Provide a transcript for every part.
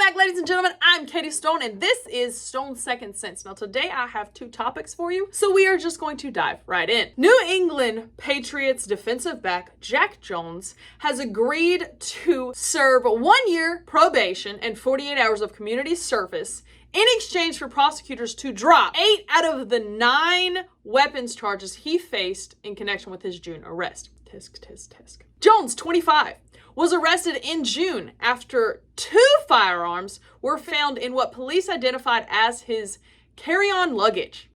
back, ladies and gentlemen. I'm Katie Stone, and this is Stone's Second Sense. Now, today I have two topics for you, so we are just going to dive right in. New England Patriots defensive back Jack Jones has agreed to serve 1 year probation and 48 hours of community service in exchange for prosecutors to drop 8 out of the 9 weapons charges he faced in connection with his June arrest. Tisk, tisk, tisk. Jones, 25, was arrested in June after 2 firearms were found in what police identified as his carry-on luggage.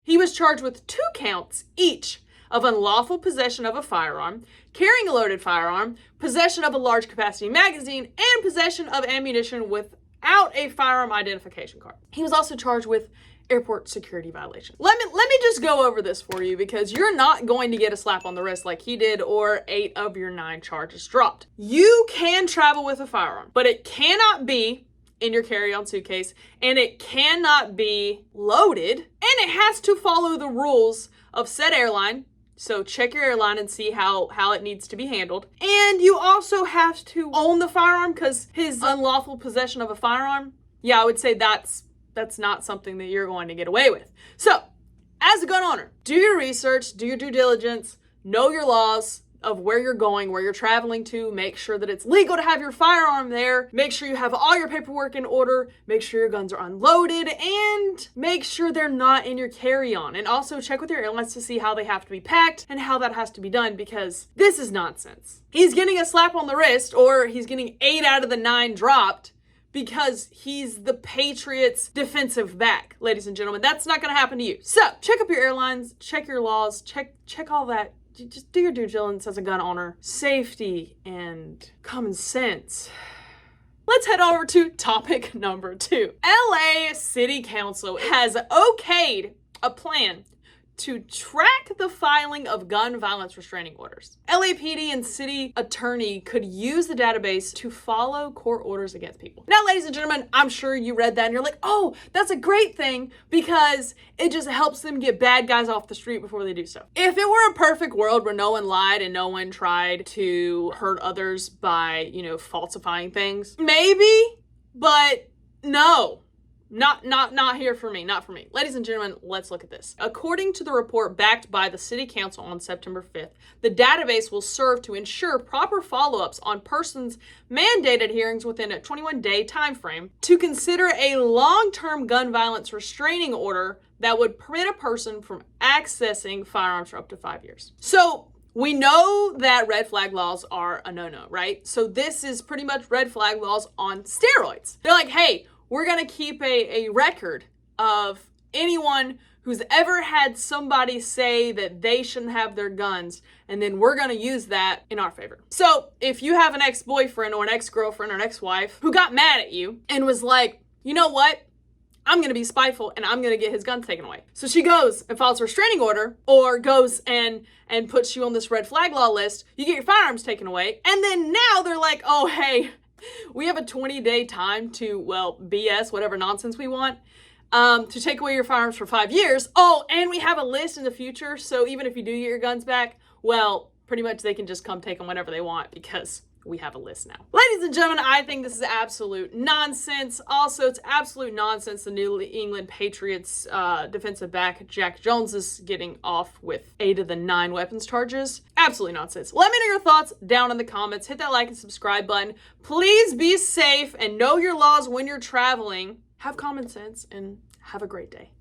He was charged with 2 counts each of unlawful possession of a firearm, carrying a loaded firearm, possession of a large capacity magazine, and possession of ammunition without a firearm identification card. He was also charged with airport security violation. Let me just go over this for you, because you're not going to get a slap on the wrist like he did or 8 of your 9 charges dropped. You can travel with a firearm, but it cannot be in your carry-on suitcase, and it cannot be loaded, and it has to follow the rules of said airline. So check your airline and see how it needs to be handled. And you also have to own the firearm, because his unlawful possession of a firearm, yeah, I would say that's not something that you're going to get away with. So, as a gun owner, do your research, do your due diligence, know your laws of where you're going, where you're traveling to, make sure that it's legal to have your firearm there, make sure you have all your paperwork in order, make sure your guns are unloaded, and make sure they're not in your carry-on. And also check with your airlines to see how they have to be packed and how that has to be done, because this is nonsense. He's getting a slap on the wrist, or he's getting 8 out of the 9 dropped, because he's the Patriots defensive back, ladies and gentlemen. That's not going to happen to you. So check up your airlines, check your laws, check all that. Just do your due diligence as a gun owner. Safety and common sense. Let's head over to topic number 2. LA City Council has okayed a plan to track the filing of gun violence restraining orders. LAPD and city attorney could use the database to follow court orders against people. Now, ladies and gentlemen, I'm sure you read that and you're like, oh, that's a great thing, because it just helps them get bad guys off the street before they do so. If it were a perfect world where no one lied and no one tried to hurt others by, falsifying things, maybe, but no. Not here for me, not for me. Ladies and gentlemen, let's look at this. According to the report backed by the City Council on September 5th, the database will serve to ensure proper follow-ups on persons' mandated hearings within a 21-day time frame to consider a long-term gun violence restraining order that would permit a person from accessing firearms for up to 5 years. So, we know that red flag laws are a no-no, right? So this is pretty much red flag laws on steroids. They're like, hey, we're going to keep a record of anyone who's ever had somebody say that they shouldn't have their guns, and then we're going to use that in our favor. So if you have an ex-boyfriend or an ex-girlfriend or an ex-wife who got mad at you and was like, you know what? I'm going to be spiteful and I'm going to get his guns taken away. So she goes and files a restraining order, or goes and puts you on this red flag law list. You get your firearms taken away. And then now they're like, oh, hey, we have a 20-day time to, BS, whatever nonsense we want, to take away your firearms for 5 years. Oh, and we have a list in the future, so even if you do get your guns back, pretty much they can just come take them whenever they want, because we have a list now. Ladies and gentlemen, I think this is absolute nonsense. Also, it's absolute nonsense the New England Patriots defensive back Jack Jones is getting off with 8 of the 9 weapons charges. Absolutely nonsense. Let me know your thoughts down in the comments. Hit that like and subscribe button. Please be safe and know your laws when you're traveling. Have common sense and have a great day.